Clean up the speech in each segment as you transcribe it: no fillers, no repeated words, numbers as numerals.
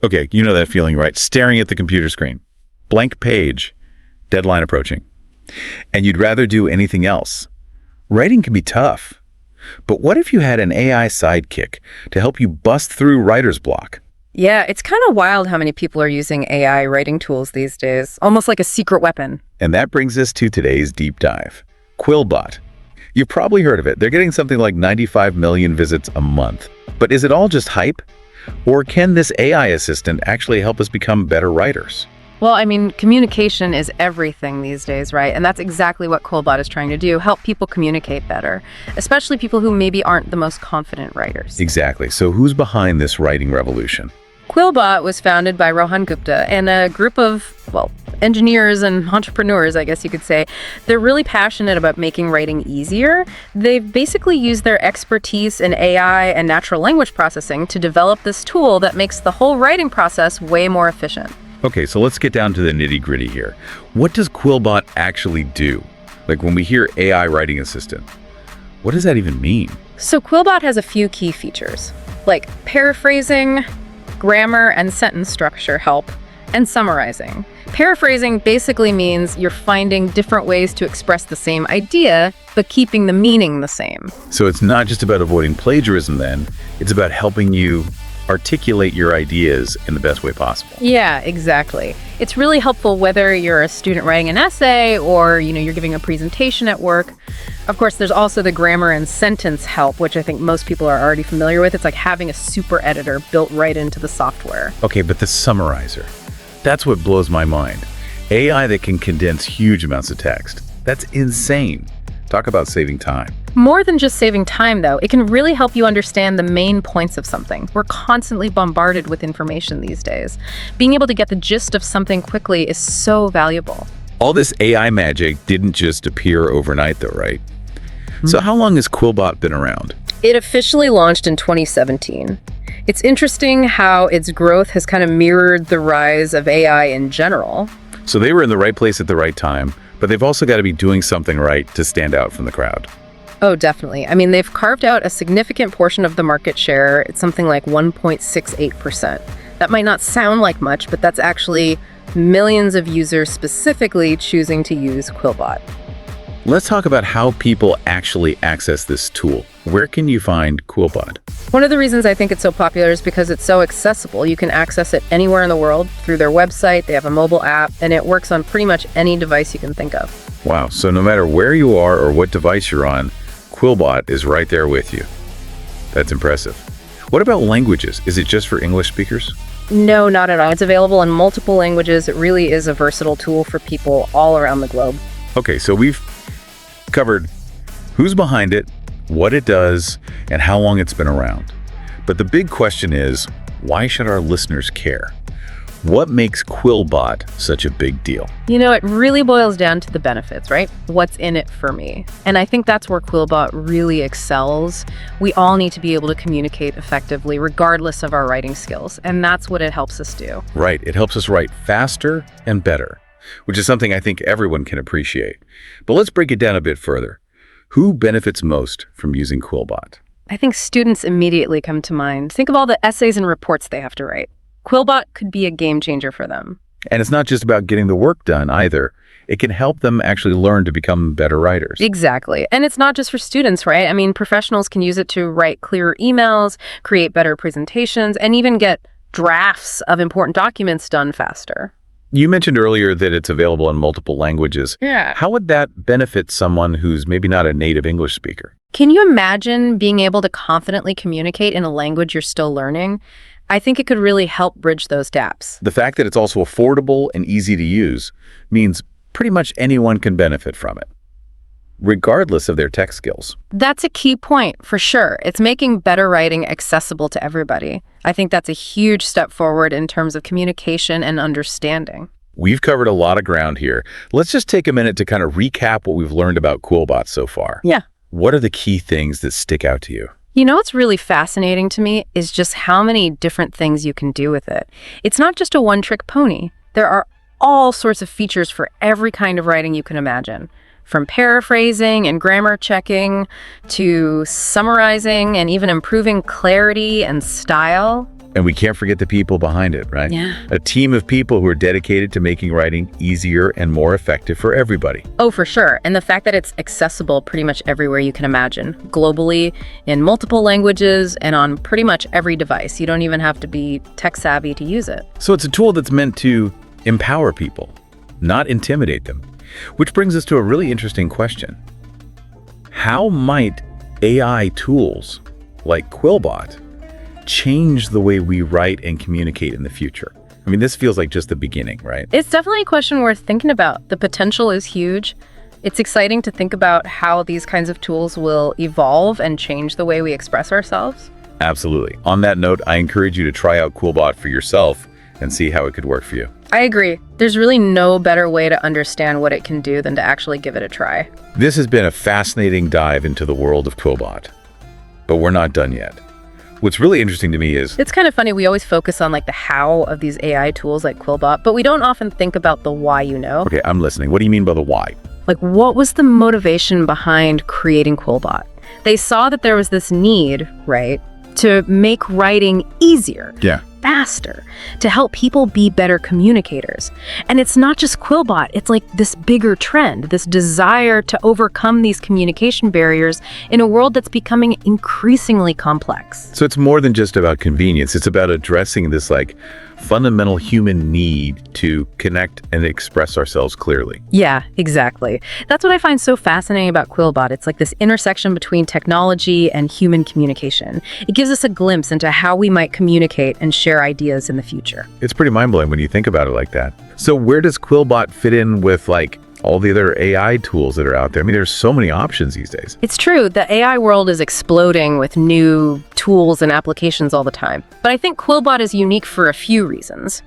Okay, you know that feeling, right? Staring at the computer screen. Blank page. Deadline approaching. And you'd rather do anything else. Writing can be tough. But what if you had an AI sidekick to help you bust through writer's block? Yeah, it's kind of wild how many people are using AI writing tools these days, almost like a secret weapon. And that brings us to today's deep dive. QuillBot. You've probably heard of it. They're getting something like 95 million visits a month. But is it all just hype? Or can this AI assistant actually help us become better writers? Well, I mean, communication is everything these days, right? And that's exactly what QuillBot is trying to do, help people communicate better, especially people who maybe aren't the most confident writers. Exactly. So who's behind this writing revolution? QuillBot was founded by Rohan Gupta and a group of, engineers and entrepreneurs, I guess you could say. They're really passionate about making writing easier. They've basically used their expertise in AI and natural language processing to develop this tool that makes the whole writing process way more efficient. Okay, so let's get down to the nitty-gritty here. What does QuillBot actually do? Like when we hear AI writing assistant, what does that even mean? So QuillBot has a few key features, like paraphrasing, grammar and sentence structure help, and summarizing. Paraphrasing basically means you're finding different ways to express the same idea, but keeping the meaning the same. So it's not just about avoiding plagiarism then, it's about helping you articulate your ideas in the best way possible. Yeah, exactly. It's really helpful whether you're a student writing an essay or, you're giving a presentation at work. Of course, there's also the grammar and sentence help, which I think most people are already familiar with. It's like having a super editor built right into the software. Okay, but the summarizer, that's what blows my mind. AI that can condense huge amounts of text. That's insane. Talk about saving time. More than just saving time, though, it can really help you understand the main points of something. We're constantly bombarded with information these days. Being able to get the gist of something quickly is so valuable. All this AI magic didn't just appear overnight, though, right? So how long has QuillBot been around? It officially launched in 2017. It's interesting how its growth has kind of mirrored the rise of AI in general. So they were in the right place at the right time, but they've also got to be doing something right to stand out from the crowd. Oh, definitely. I mean, they've carved out a significant portion of the market share. It's something like 1.68%. That might not sound like much, but that's actually millions of users specifically choosing to use QuillBot. Let's talk about how people actually access this tool. Where can you find QuillBot? One of the reasons I think it's so popular is because it's so accessible. You can access it anywhere in the world through their website. They have a mobile app, and it works on pretty much any device you can think of. Wow, so no matter where you are or what device you're on, QuillBot is right there with you. That's impressive. What about languages? Is it just for English speakers? No, not at all. It's available in multiple languages. It really is a versatile tool for people all around the globe. Okay, so we've covered who's behind it, what it does, and how long it's been around. But the big question is, why should our listeners care? What makes QuillBot such a big deal? It really boils down to the benefits, right? What's in it for me? And I think that's where QuillBot really excels. We all need to be able to communicate effectively, regardless of our writing skills. And that's what it helps us do. Right, it helps us write faster and better, which is something I think everyone can appreciate. But let's break it down a bit further. Who benefits most from using QuillBot? I think students immediately come to mind. Think of all the essays and reports they have to write. QuillBot could be a game changer for them. And it's not just about getting the work done either. It can help them actually learn to become better writers. Exactly. And it's not just for students, right? I mean, professionals can use it to write clearer emails, create better presentations, and even get drafts of important documents done faster. You mentioned earlier that it's available in multiple languages. Yeah. How would that benefit someone who's maybe not a native English speaker? Can you imagine being able to confidently communicate in a language you're still learning? I think it could really help bridge those gaps. The fact that it's also affordable and easy to use means pretty much anyone can benefit from it, regardless of their tech skills. That's a key point, for sure. It's making better writing accessible to everybody. I think that's a huge step forward in terms of communication and understanding. We've covered a lot of ground here. Let's just take a minute to kind of recap what we've learned about QuillBot so far. Yeah. What are the key things that stick out to you? What's really fascinating to me is just how many different things you can do with it. It's not just a one-trick pony. There are all sorts of features for every kind of writing you can imagine, from paraphrasing and grammar checking to summarizing and even improving clarity and style. And we can't forget the people behind it, right? Yeah. A team of people who are dedicated to making writing easier and more effective for everybody. Oh, for sure. And the fact that it's accessible pretty much everywhere you can imagine, globally, in multiple languages, and on pretty much every device. You don't even have to be tech savvy to use it. So it's a tool that's meant to empower people, not intimidate them. Which brings us to a really interesting question. How might AI tools like QuillBot change the way we write and communicate in the future? I mean, this feels like just the beginning, right? It's definitely a question worth thinking about. The potential is huge. It's exciting to think about how these kinds of tools will evolve and change the way we express ourselves. Absolutely. On that note, I encourage you to try out QuillBot for yourself and see how it could work for you. I agree. There's really no better way to understand what it can do than to actually give it a try. This has been a fascinating dive into the world of QuillBot, but we're not done yet. What's really interesting to me is It's kind of funny, we always focus on like the how of these AI tools like QuillBot, but we don't often think about the why, Okay, I'm listening. What do you mean by the why? Like, what was the motivation behind creating QuillBot? They saw that there was this need, right, to make writing easier, Yeah. faster, to help people be better communicators. And it's not just QuillBot, it's like this bigger trend, this desire to overcome these communication barriers in a world that's becoming increasingly complex. So it's more than just about convenience. It's about addressing this fundamental human need to connect and express ourselves clearly. Yeah, exactly. That's what I find so fascinating about QuillBot. It's like this intersection between technology and human communication. It gives us a glimpse into how we might communicate and share ideas in the future. It's pretty mind-blowing when you think about it like that. So where does QuillBot fit in with all the other AI tools that are out there? I mean, there's so many options these days. It's true, the AI world is exploding with new tools and applications all the time. But I think QuillBot is unique for a few reasons.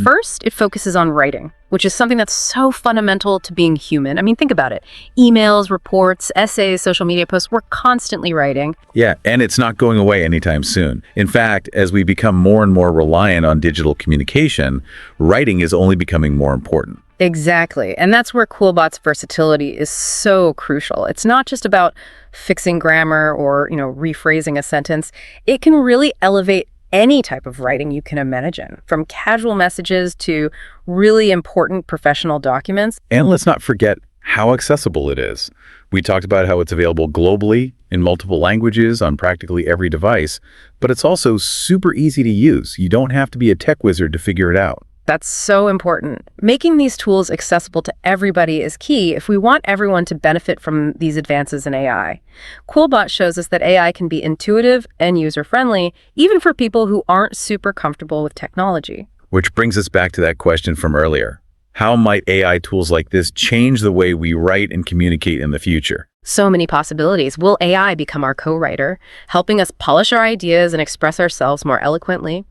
First, it focuses on writing, which is something that's so fundamental to being human. I mean, think about it. Emails, reports, essays, social media posts, we're constantly writing. Yeah, and it's not going away anytime soon. In fact, as we become more and more reliant on digital communication, writing is only becoming more important. Exactly. And that's where QuillBot's versatility is so crucial. It's not just about fixing grammar or, rephrasing a sentence. It can really elevate any type of writing you can imagine, from casual messages to really important professional documents. And let's not forget how accessible it is. We talked about how it's available globally in multiple languages on practically every device, but it's also super easy to use. You don't have to be a tech wizard to figure it out. That's so important. Making these tools accessible to everybody is key if we want everyone to benefit from these advances in AI. QuillBot shows us that AI can be intuitive and user-friendly, even for people who aren't super comfortable with technology. Which brings us back to that question from earlier. How might AI tools like this change the way we write and communicate in the future? So many possibilities. Will AI become our co-writer, helping us polish our ideas and express ourselves more eloquently?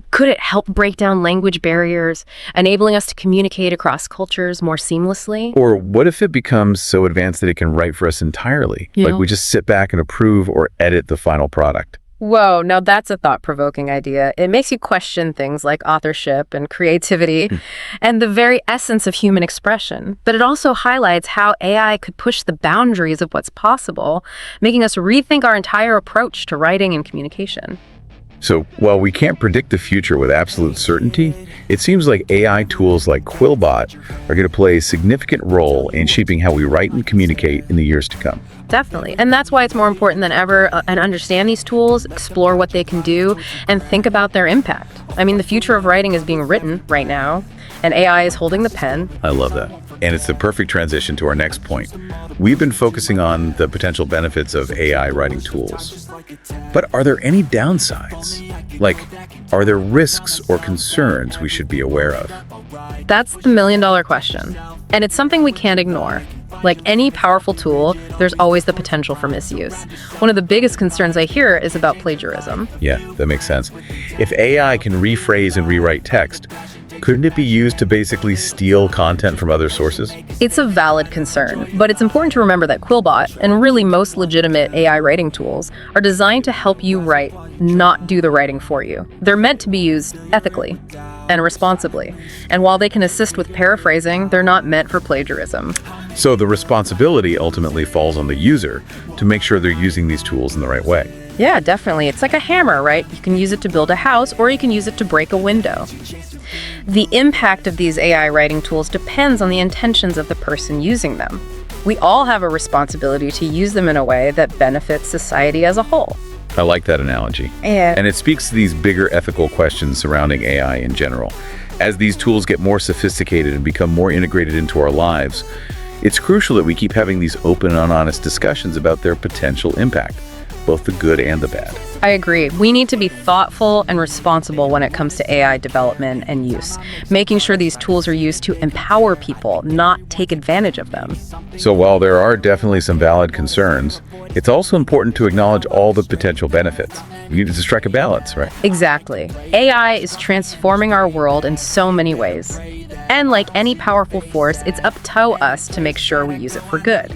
Could it help break down language barriers, enabling us to communicate across cultures more seamlessly? Or what if it becomes so advanced that it can write for us entirely? Yeah. Like we just sit back and approve or edit the final product. Whoa, now that's a thought-provoking idea. It makes you question things like authorship and creativity and the very essence of human expression. But it also highlights how AI could push the boundaries of what's possible, making us rethink our entire approach to writing and communication. So while we can't predict the future with absolute certainty, it seems like AI tools like QuillBot are going to play a significant role in shaping how we write and communicate in the years to come. Definitely. And that's why it's more important than ever and understand these tools, explore what they can do, and think about their impact. I mean, the future of writing is being written right now, and AI is holding the pen. I love that. And it's the perfect transition to our next point. We've been focusing on the potential benefits of AI writing tools. But are there any downsides? Are there risks or concerns we should be aware of? That's the million-dollar question. And it's something we can't ignore. Like any powerful tool, there's always the potential for misuse. One of the biggest concerns I hear is about plagiarism. Yeah, that makes sense. If AI can rephrase and rewrite text, couldn't it be used to basically steal content from other sources? It's a valid concern, but it's important to remember that QuillBot, and really most legitimate AI writing tools, are designed to help you write, not do the writing for you. They're meant to be used ethically and responsibly. And while they can assist with paraphrasing, they're not meant for plagiarism. So the responsibility ultimately falls on the user to make sure they're using these tools in the right way. Yeah, definitely. It's like a hammer, right? You can use it to build a house, or you can use it to break a window. The impact of these AI writing tools depends on the intentions of the person using them. We all have a responsibility to use them in a way that benefits society as a whole. I like that analogy. Yeah. And it speaks to these bigger ethical questions surrounding AI in general. As these tools get more sophisticated and become more integrated into our lives, it's crucial that we keep having these open and honest discussions about their potential impact, both the good and the bad. I agree. We need to be thoughtful and responsible when it comes to AI development and use, making sure these tools are used to empower people, not take advantage of them. So while there are definitely some valid concerns, it's also important to acknowledge all the potential benefits. We need to strike a balance, right? Exactly. AI is transforming our world in so many ways. And like any powerful force, it's up to us to make sure we use it for good.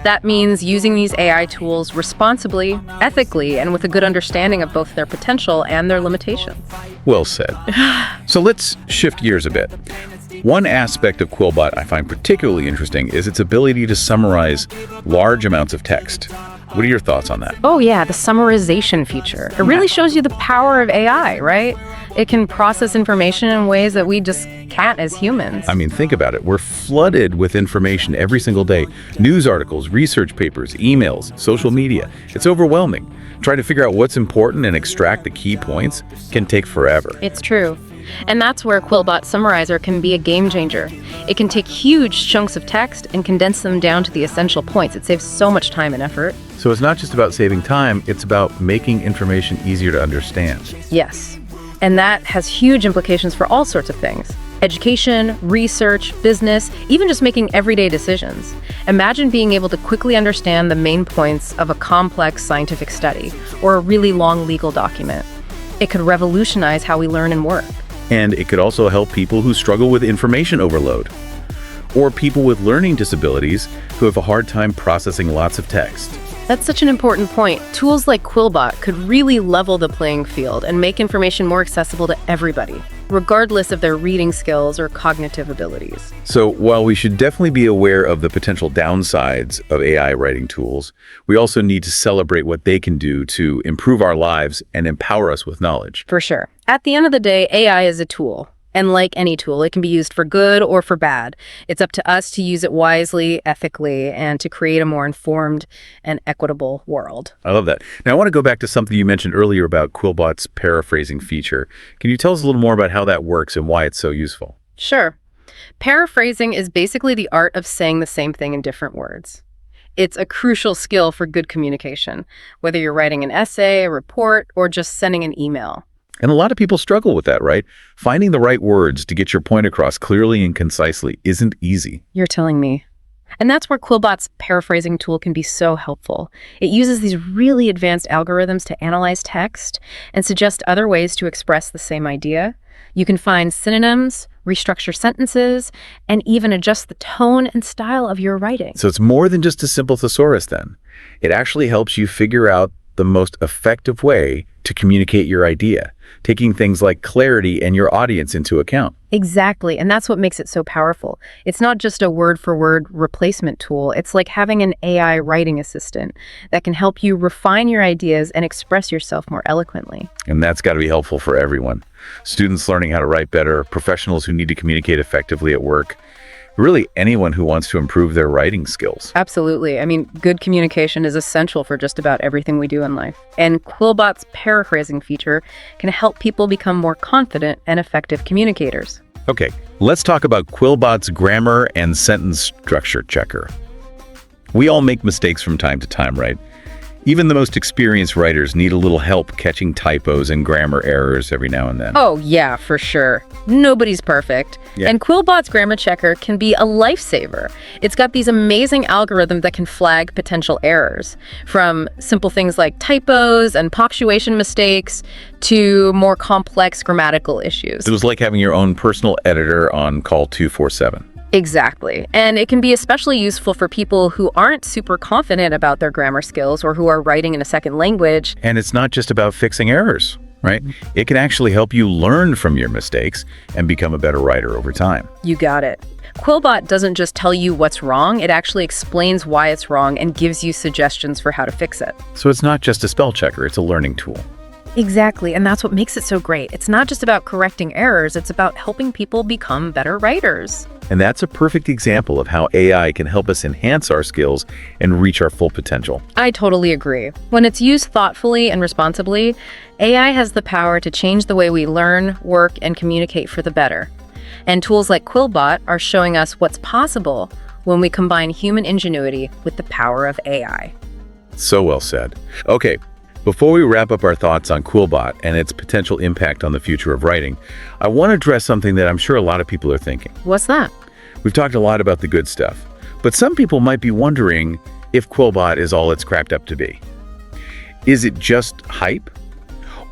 That means using these AI tools responsibly, ethically, and with a good understanding of both their potential and their limitations. Well said. So let's shift gears a bit. One aspect of QuillBot I find particularly interesting is its ability to summarize large amounts of text. What are your thoughts on that? Oh yeah, the summarization feature. It really shows you the power of AI, right? It can process information in ways that we just can't as humans. I mean, think about it. We're flooded with information every single day. News articles, research papers, emails, social media. It's overwhelming. Trying to figure out what's important and extract the key points can take forever. It's true. And that's where QuillBot Summarizer can be a game changer. It can take huge chunks of text and condense them down to the essential points. It saves so much time and effort. So it's not just about saving time, it's about making information easier to understand. Yes. And that has huge implications for all sorts of things. Education, research, business, even just making everyday decisions. Imagine being able to quickly understand the main points of a complex scientific study or a really long legal document. It could revolutionize how we learn and work. And it could also help people who struggle with information overload, or people with learning disabilities who have a hard time processing lots of text. That's such an important point. Tools like QuillBot could really level the playing field and make information more accessible to everybody, regardless of their reading skills or cognitive abilities. So while we should definitely be aware of the potential downsides of AI writing tools, we also need to celebrate what they can do to improve our lives and empower us with knowledge. For sure. At the end of the day, AI is a tool. And like any tool, it can be used for good or for bad. It's up to us to use it wisely, ethically, and to create a more informed and equitable world. I love that. Now, I want to go back to something you mentioned earlier about QuillBot's paraphrasing feature. Can you tell us a little more about how that works and why it's so useful? Sure. Paraphrasing is basically the art of saying the same thing in different words. It's a crucial skill for good communication, whether you're writing an essay, a report, or just sending an email. And a lot of people struggle with that, right? Finding the right words to get your point across clearly and concisely isn't easy. You're telling me. And that's where QuillBot's paraphrasing tool can be so helpful. It uses these really advanced algorithms to analyze text and suggest other ways to express the same idea. You can find synonyms, restructure sentences, and even adjust the tone and style of your writing. So it's more than just a simple thesaurus then. It actually helps you figure out the most effective way to communicate your idea, taking things like clarity and your audience into account. Exactly, and that's what makes it so powerful. It's not just a word-for-word replacement tool. It's like having an AI writing assistant that can help you refine your ideas and express yourself more eloquently. And that's got to be helpful for everyone. Students learning how to write better, professionals who need to communicate effectively at work, really anyone who wants to improve their writing skills. Absolutely. I mean, good communication is essential for just about everything we do in life. And QuillBot's paraphrasing feature can help people become more confident and effective communicators. Okay, let's talk about QuillBot's grammar and sentence structure checker. We all make mistakes from time to time, right? Even the most experienced writers need a little help catching typos and grammar errors every now and then. Oh, yeah, for sure. Nobody's perfect. Yeah. And QuillBot's grammar checker can be a lifesaver. It's got these amazing algorithms that can flag potential errors, from simple things like typos and punctuation mistakes to more complex grammatical issues. It was like having your own personal editor on call 247. Exactly. And it can be especially useful for people who aren't super confident about their grammar skills or who are writing in a second language. And it's not just about fixing errors. right? It can actually help you learn from your mistakes and become a better writer over time. You got it. QuillBot doesn't just tell you what's wrong, it actually explains why it's wrong and gives you suggestions for how to fix it. So it's not just a spell checker, it's a learning tool. Exactly, and that's what makes it so great. It's not just about correcting errors, it's about helping people become better writers. And that's a perfect example of how AI can help us enhance our skills and reach our full potential. I totally agree. When it's used thoughtfully and responsibly, AI has the power to change the way we learn, work, and communicate for the better. And tools like QuillBot are showing us what's possible when we combine human ingenuity with the power of AI. So well said. Okay, before we wrap up our thoughts on QuillBot and its potential impact on the future of writing, I want to address something that I'm sure a lot of people are thinking. What's that? We've talked a lot about the good stuff, but some people might be wondering if QuillBot is all it's cracked up to be. Is it just hype?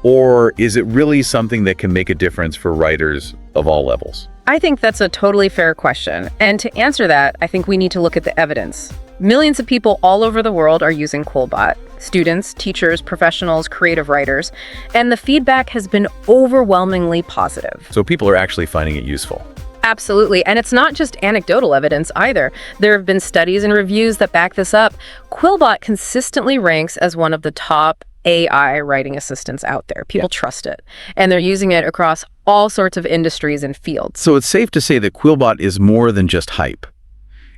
Or is it really something that can make a difference for writers of all levels? I think that's a totally fair question. And to answer that, I think we need to look at the evidence. Millions of people all over the world are using QuillBot. Students, teachers, professionals, creative writers. And the feedback has been overwhelmingly positive. So people are actually finding it useful. Absolutely. And it's not just anecdotal evidence either. There have been studies and reviews that back this up. QuillBot consistently ranks as one of the top AI writing assistants out there. People trust it. And they're using it across all sorts of industries and fields. So it's safe to say that QuillBot is more than just hype.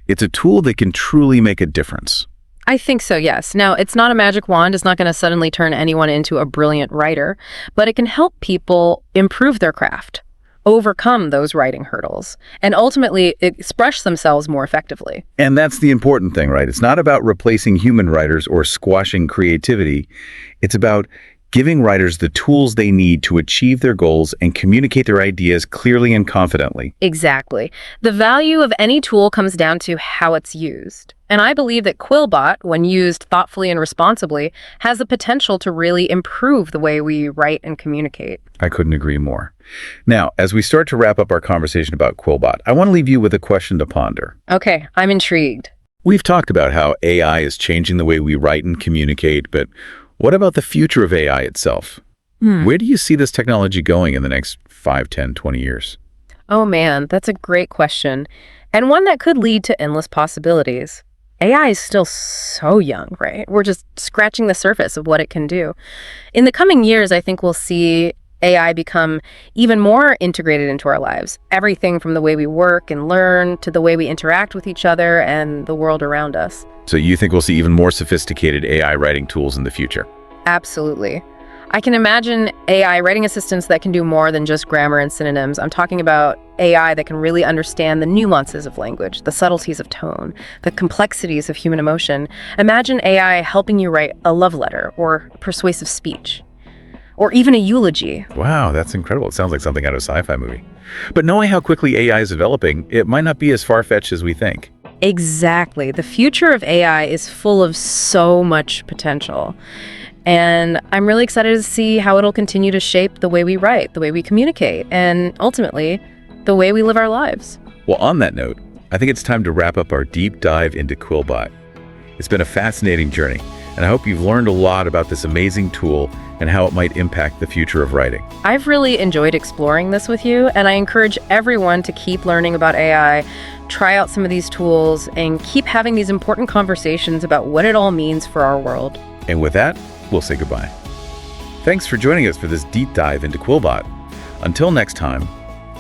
It's a tool that can truly make a difference. I think so, yes. Now, it's not a magic wand. It's not going to suddenly turn anyone into a brilliant writer, but it can help people improve their craft, overcome those writing hurdles, and ultimately express themselves more effectively. And that's the important thing, right? It's not about replacing human writers or squashing creativity. It's about giving writers the tools they need to achieve their goals and communicate their ideas clearly and confidently. Exactly. The value of any tool comes down to how it's used. And I believe that QuillBot, when used thoughtfully and responsibly, has the potential to really improve the way we write and communicate. I couldn't agree more. Now, as we start to wrap up our conversation about QuillBot, I want to leave you with a question to ponder. Okay, I'm intrigued. We've talked about how AI is changing the way we write and communicate, but what about the future of AI itself? Where do you see this technology going in the next 5, 10, 20 years? Oh man, that's a great question. And one that could lead to endless possibilities. AI is still so young, right? We're just scratching the surface of what it can do. In the coming years, I think we'll see AI become even more integrated into our lives. Everything from the way we work and learn to the way we interact with each other and the world around us. So you think we'll see even more sophisticated AI writing tools in the future? Absolutely. I can imagine AI writing assistants that can do more than just grammar and synonyms. I'm talking about AI that can really understand the nuances of language, the subtleties of tone, the complexities of human emotion. Imagine AI helping you write a love letter or persuasive speech, or even a eulogy. Wow, that's incredible. It sounds like something out of a sci-fi movie. But knowing how quickly AI is developing, it might not be as far-fetched as we think. Exactly. The future of AI is full of so much potential. And I'm really excited to see how it'll continue to shape the way we write, the way we communicate, and ultimately, the way we live our lives. Well, on that note, I think it's time to wrap up our deep dive into QuillBot. It's been a fascinating journey, and I hope you've learned a lot about this amazing tool and how it might impact the future of writing. I've really enjoyed exploring this with you, and I encourage everyone to keep learning about AI, try out some of these tools, and keep having these important conversations about what it all means for our world. And with that, we'll say goodbye. Thanks for joining us for this deep dive into QuillBot. Until next time,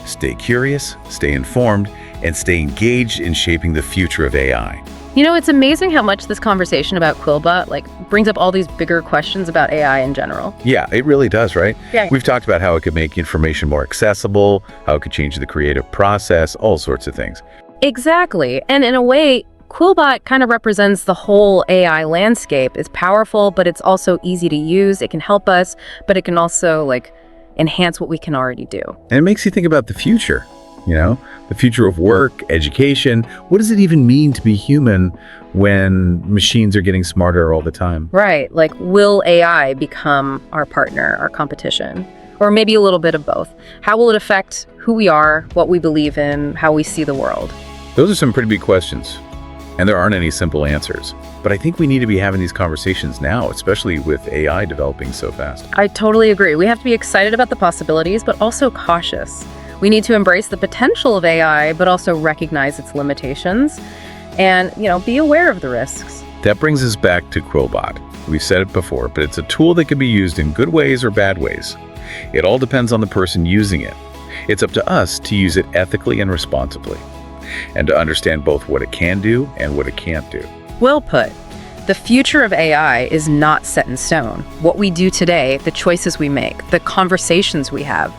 stay curious, stay informed, and stay engaged in shaping the future of AI. You know, it's amazing how much this conversation about QuillBot brings up all these bigger questions about AI in general. Yeah, it really does, right? Yeah. We've talked about how it could make information more accessible, how it could change the creative process, all sorts of things. Exactly. And in a way, QuillBot kind of represents the whole AI landscape. It's powerful, but it's also easy to use. It can help us, but it can also enhance what we can already do. And it makes you think about the future, the future of work, education. What does it even mean to be human when machines are getting smarter all the time? Right. Will AI become our partner, our competition? Or maybe a little bit of both. How will it affect who we are, what we believe in, how we see the world? Those are some pretty big questions. And there aren't any simple answers. But I think we need to be having these conversations now, especially with AI developing so fast. I totally agree. We have to be excited about the possibilities, but also cautious. We need to embrace the potential of AI, but also recognize its limitations and, be aware of the risks. That brings us back to QuillBot. We've said it before, but it's a tool that can be used in good ways or bad ways. It all depends on the person using it. It's up to us to use it ethically and responsibly, and to understand both what it can do and what it can't do. Well put. The future of AI is not set in stone. What we do today, the choices we make, the conversations we have,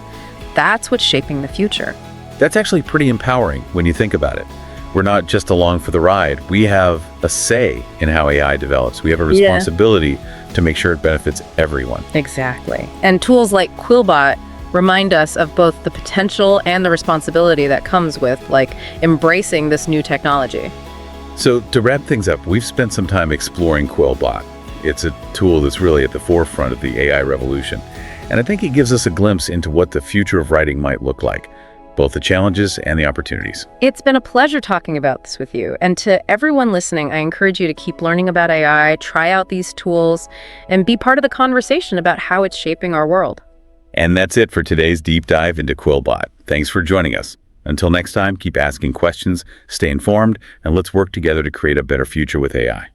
that's what's shaping the future. That's actually pretty empowering when you think about it. We're not just along for the ride. We have a say in how AI develops. We have a responsibility to make sure it benefits everyone. Exactly. And tools like QuillBot remind us of both the potential and the responsibility that comes with, embracing this new technology. So to wrap things up, we've spent some time exploring QuillBot. It's a tool that's really at the forefront of the AI revolution. And I think it gives us a glimpse into what the future of writing might look like, both the challenges and the opportunities. It's been a pleasure talking about this with you. And to everyone listening, I encourage you to keep learning about AI, try out these tools, and be part of the conversation about how it's shaping our world. And that's it for today's deep dive into QuillBot. Thanks for joining us. Until next time, keep asking questions, stay informed, and let's work together to create a better future with AI.